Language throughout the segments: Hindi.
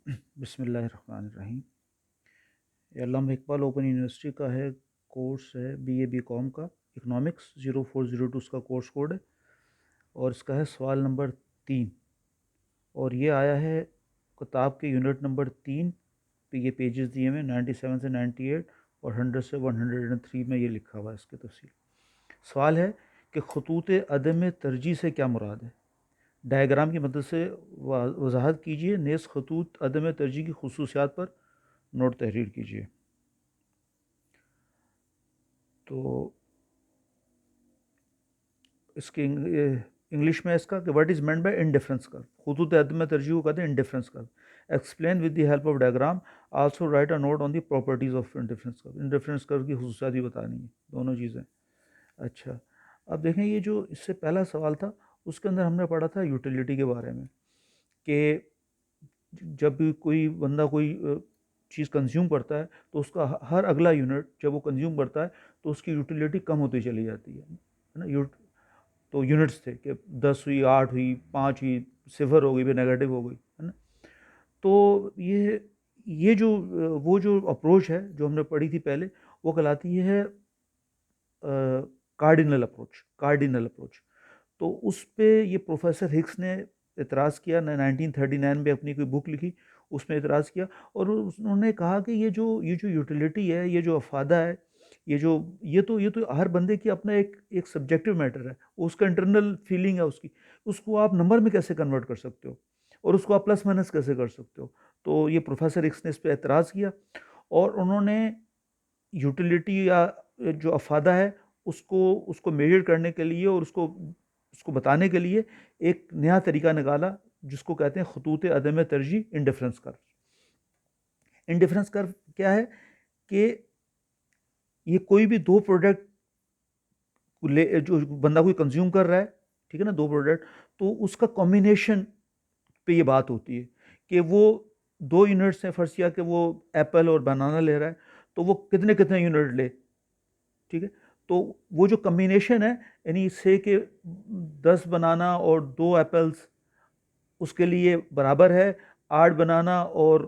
बिस्मिल्लाहिर्रहमानिर्रहीम। ये अल्लामा इकबाल ओपन यूनिवर्सिटी का है, कोर्स है बीए बीकॉम का, इकनॉमिक्स 0402 उसका कोर्स कोड है और इसका है सवाल नंबर 3 और ये आया है किताब के यूनिट नंबर 3 पे। ये पेजेस दिए हुए 97 से 98 और 100 से 103 में ये लिखा हुआ है इसकी तफसील। सवाल है कि खतूत अदम तरजीह से क्या मुराद है। डायग्राम की मदद से वजाहत कीजिए। नेज़ खतूत अदम तरजीह की खसूसियात पर नोट तहरीर कीजिए। तो इसके इंग्लिश में इसका कि what is meant by indifference curve. खतूत अदम में तरजीह को कहते हैं indifference curve. Explain with the help of diagram. Also write a note on the properties of indifference curve. Indifference curve की खसूसियात भी बतानी है, दोनों चीज़ें। अच्छा, अब देखें ये जो इससे पहला सवाल था उसके अंदर हमने पढ़ा था यूटिलिटी के बारे में कि जब भी कोई बंदा कोई चीज़ कंज्यूम करता है तो उसका हर अगला यूनिट जब वो कंज्यूम करता है तो उसकी यूटिलिटी कम होती चली जाती है ना। तो यूनिट्स थे कि 10 हुई, 8 हुई, 5 हुई, सिफर हो गई, फिर नेगेटिव हो गई, है ना। तो ये जो वो जो अप्रोच है जो हमने पढ़ी थी पहले, वो कहलाती है कार्डिनल अप्रोच। तो उस पे ये प्रोफेसर हिक्स ने एतराज़ किया, 1939 में अपनी कोई बुक लिखी, उसमें एतराज़ किया और उन्होंने कहा कि ये जो यूटिलिटी है, ये जो अफादा है, ये तो हर बंदे की अपना एक एक सब्जेक्टिव मैटर है, उसका इंटरनल फीलिंग है उसको आप नंबर में कैसे कन्वर्ट कर सकते हो और उसको आप प्लस माइनस कैसे कर सकते हो। तो ये प्रोफेसर हिक्स ने इस पर एतराज़ किया और उन्होंने यूटिलिटी या जो अफादा है उसको उसको मेजर करने के लिए और उसको उसको बताने के लिए एक नया तरीका निकाला जिसको कहते हैं खतूत अदम तरजीह, इंडिफरेंस कर्व। इंडिफरेंस कर्व क्या है कि ये कोई भी दो प्रोडक्ट जो बंदा कोई कंज्यूम कर रहा है, ठीक है ना, दो प्रोडक्ट, तो उसका कॉम्बिनेशन पे ये बात होती है कि वो दो यूनिट्स हैं, फर्स्ट किया कि वो एप्पल और बनाना ले रहा है, तो वो कितने कितने यूनिट ले, ठीक है। तो वो जो कम्बिनेशन है, यानी से कि 10 बनाना और 2 एप्पल्स उसके लिए बराबर है 8 बनाना और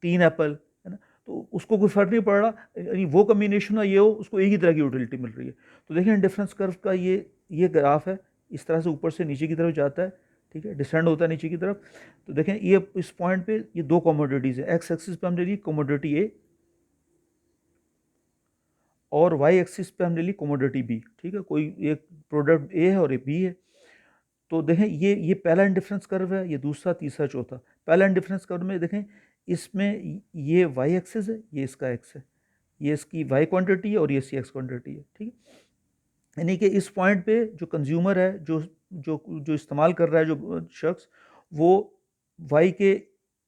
3 एप्पल, है ना। तो उसको कोई फ़र्क नहीं पड़ रहा, यानी वो कम्बिनेशन ना ये हो, उसको एक ही तरह की यूटिलिटी मिल रही है। तो देखिए डिफरेंस कर्व का ये ग्राफ है, इस तरह से ऊपर से नीचे की तरफ जाता है, ठीक है, डिसेंड होता है नीचे की तरफ। तो देखें ये इस पॉइंट पे ये दो कमोडिटीज़ है। एक्स एक्सिस पे हम ले ली कमोडिटी ए और वाई एक्सिस पे हम ले ली कमोडिटी बी, ठीक है। कोई एक प्रोडक्ट ए है और एक बी है। तो देखें ये पहला इंडिफरेंस कर्व है, ये दूसरा, तीसरा, चौथा। पहला इंडिफरेंस कर्व में देखें इसमें ये वाई एक्सिस है, ये इसका एक्स है, ये इसकी वाई क्वांटिटी है और ये इसकी एक्स क्वांटिटी है, ठीक है। यानी कि इस पॉइंट पे जो कंज्यूमर है, जो जो जो इस्तेमाल कर रहा है, जो शख्स, वो वाई के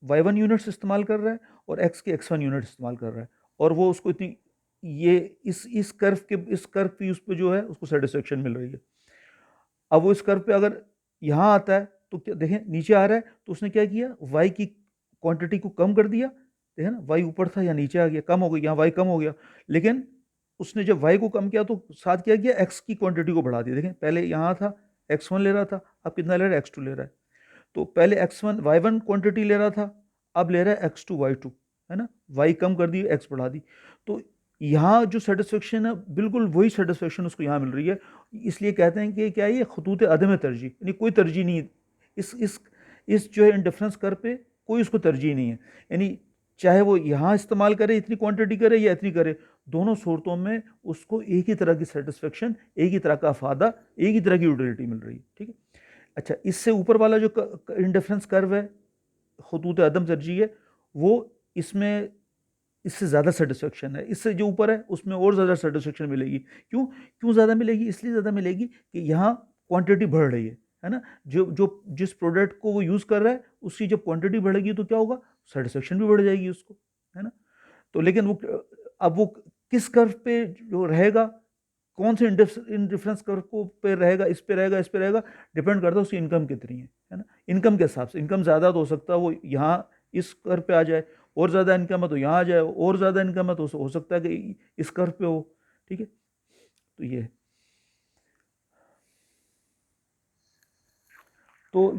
वाई वन यूनिट्स इस्तेमाल कर रहा है और एक्स के एक्स वन यूनिट इस्तेमाल कर रहा है और वो उसको इतनी ये इस कर्व की उस पर जो है उसको सेटिस्फेक्शन मिल रही है। अब वो इस कर्व पे अगर यहाँ आता है तो क्या देखें नीचे आ रहा है, तो उसने क्या किया, वाई की क्वांटिटी को कम कर दिया। देखें ना, वाई ऊपर था या नीचे आ गया, कम हो गया, यहाँ वाई कम हो गया। लेकिन उसने जब वाई को कम किया तो साथ क्या किया, एक्स की क्वांटिटी को बढ़ा दिया। देखें पहले यहाँ था एक्स वन ले रहा था, अब कितना ले रहा है, एक्स टू ले रहा है। तो पहले X one Y one quantity ले रहा था, अब ले रहा है एक्स टू वाई टू, है ना। वाई कम कर दी, एक्स बढ़ा दी। तो यहाँ जो सेटिस्फेक्शन है बिल्कुल वही सेटिस्फेक्शन उसको यहाँ मिल रही है। इसलिए कहते हैं कि क्या ये खतूत अदम तरजीह, यानी कोई तरजीह नहीं है इस जो है इंडिफरेंस कर पे कोई उसको तरजीह नहीं है। यानी चाहे वो यहाँ इस्तेमाल करे, इतनी क्वांटिटी करे या इतनी करे, दोनों सूरतों में उसको एक ही तरह की सेटिस्फेक्शन, एक ही तरह का अफादा, एक ही तरह की यूटिलिटी मिल रही है, ठीक है। अच्छा, इससे ऊपर वाला जो इंडिफरेंस कर्व है, खतूत अदम तरजीह है, वो इसमें इससे ज़्यादा सेटिस्फेक्शन है। इससे जो ऊपर है उसमें और ज़्यादा सेटिस्फेक्शन मिलेगी। क्यों क्यों ज़्यादा मिलेगी, इसलिए ज़्यादा मिलेगी कि यहाँ क्वांटिटी बढ़ रही है ना। जो जो जिस प्रोडक्ट को वो यूज़ कर रहा है उसकी जब क्वांटिटी बढ़ेगी तो क्या होगा, सेटिस्फेक्शन भी बढ़ जाएगी उसको, है ना। तो लेकिन वो अब वो किस कर्व पे जो रहेगा, कौन से इंडिफरेंस कर्व को पे रहेगा, इस पे रहेगा, इस पे रहेगा, डिपेंड करता है उसकी इनकम कितनी है ना। इनकम के हिसाब से, इनकम ज़्यादा तो हो सकता है वो यहाँ इस कर्व पे आ जाए, और ज़्यादा इनकम है तो यहाँ आ जाए, और ज़्यादा इनकम है तो हो सकता है कि इस कर्व पे हो, ठीक है। तो ये तो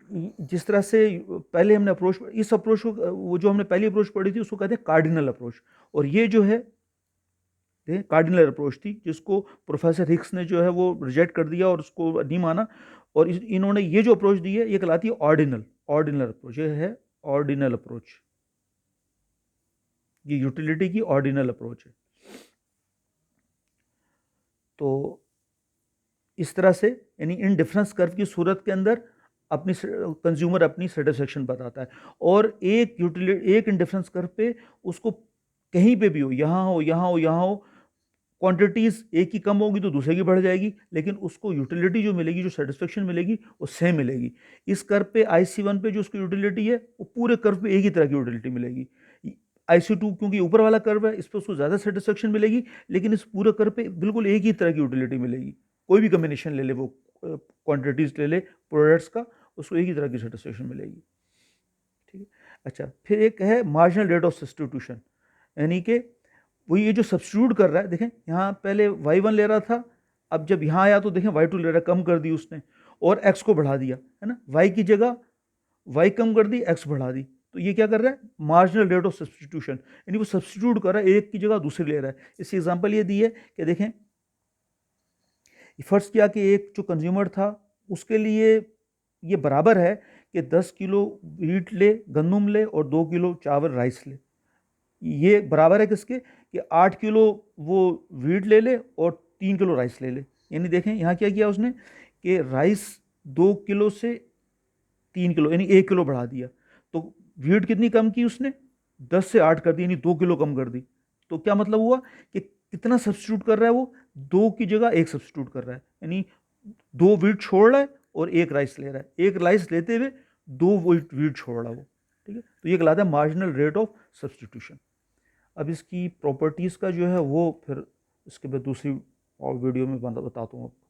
जिस तरह से पहले हमने अप्रोच, इस अप्रोच को, वो जो हमने पहली अप्रोच पढ़ी थी उसको कहते हैं कार्डिनल अप्रोच, और ये जो है कार्डिनल अप्रोच थी जिसको प्रोफेसर हिक्स ने जो है वो रिजेक्ट कर दिया और उसको नहीं माना, और इन्होंने ये जो अप्रोच दी है ये कहलाती है ऑर्डिनल, ऑर्डिनल अप्रोच, ये है ऑर्डिनल अप्रोच, ये यूटिलिटी की ऑर्डिनल अप्रोच है। तो इस तरह से यानी इन डिफरेंस कर्व की सूरत के अंदर अपनी कंज्यूमर अपनी सेटिस्फेक्शन बताता है, और एक इन डिफरेंस कर्व पे उसको कहीं पे भी हो, यहाँ हो यहाँ हो यहाँ हो, क्वांटिटीज एक की कम होगी तो दूसरे की बढ़ जाएगी, लेकिन उसको यूटिलिटी जो मिलेगी, जो सेटिस्फेक्शन मिलेगी वो सेम मिलेगी। इस कर्व पे IC1 पे जो उसकी यूटिलिटी है वो पूरे कर्व पे एक ही तरह की यूटिलिटी मिलेगी। IC2 क्योंकि ऊपर वाला कर्व है इस पर उसको ज़्यादा सेटिस्फेक्शन मिलेगी, लेकिन इस पूरे कर्व पे बिल्कुल एक ही तरह की यूटिलिटी मिलेगी। कोई भी कम्बिनेशन ले ले, वो क्वांटिटीज ले ले प्रोडक्ट्स का, उसको एक ही तरह की सेटिस्फेक्शन मिलेगी। ठीक है। अच्छा, फिर एक है मार्जिनल रेट ऑफ सब्स्टिट्यूशन, यानी कि वो ये जो सब्स्टिट्यूट कर रहा है, देखें यहाँ पहले y1 ले रहा था, अब जब यहाँ आया तो देखें y2 ले रहा है, कम कर दी उसने और x को बढ़ा दिया, है ना, y की जगह y कम कर दी, x बढ़ा दी, तो ये क्या कर रहा है, मार्जिनल रेट ऑफ सब्स्टिट्यूशन, यानी वो सब्स्टिट्यूट कर रहा है, एक की जगह दूसरी ले रहा है। इसकी एग्जांपल ये दी है कि देखें, फर्ज किया कि एक जो कंज्यूमर था उसके लिए ये बराबर है कि 10 किलो वीट ले, गंदम ले, और 2 किलो चावल राइस ले। ये बराबर है किसके, कि 8 किलो वो वीट ले ले और 3 किलो राइस ले ले। यानी देखें यहाँ क्या किया उसने कि राइस 2 किलो से 3 किलो यानी 1 किलो बढ़ा दिया, तो वीट कितनी कम की उसने, 10 से 8 कर दी, यानी 2 किलो कम कर दी। तो क्या मतलब हुआ कि कितना सब्स्टिट्यूट कर रहा है वो, 2 की जगह 1 सब्स्टिट्यूट कर रहा है, यानी 2 वीट छोड़ रहा है और 1 राइस ले रहा है, 1 राइस लेते हुए 2 वीट छोड़ रहा है वो। ठीक है, तो ये कहलाता है मार्जिनल रेट ऑफ सब्स्टिट्यूशन। अब इसकी प्रॉपर्टीज़ का जो है वो फिर इसके बाद दूसरी और वीडियो में बताता हूँ आपको।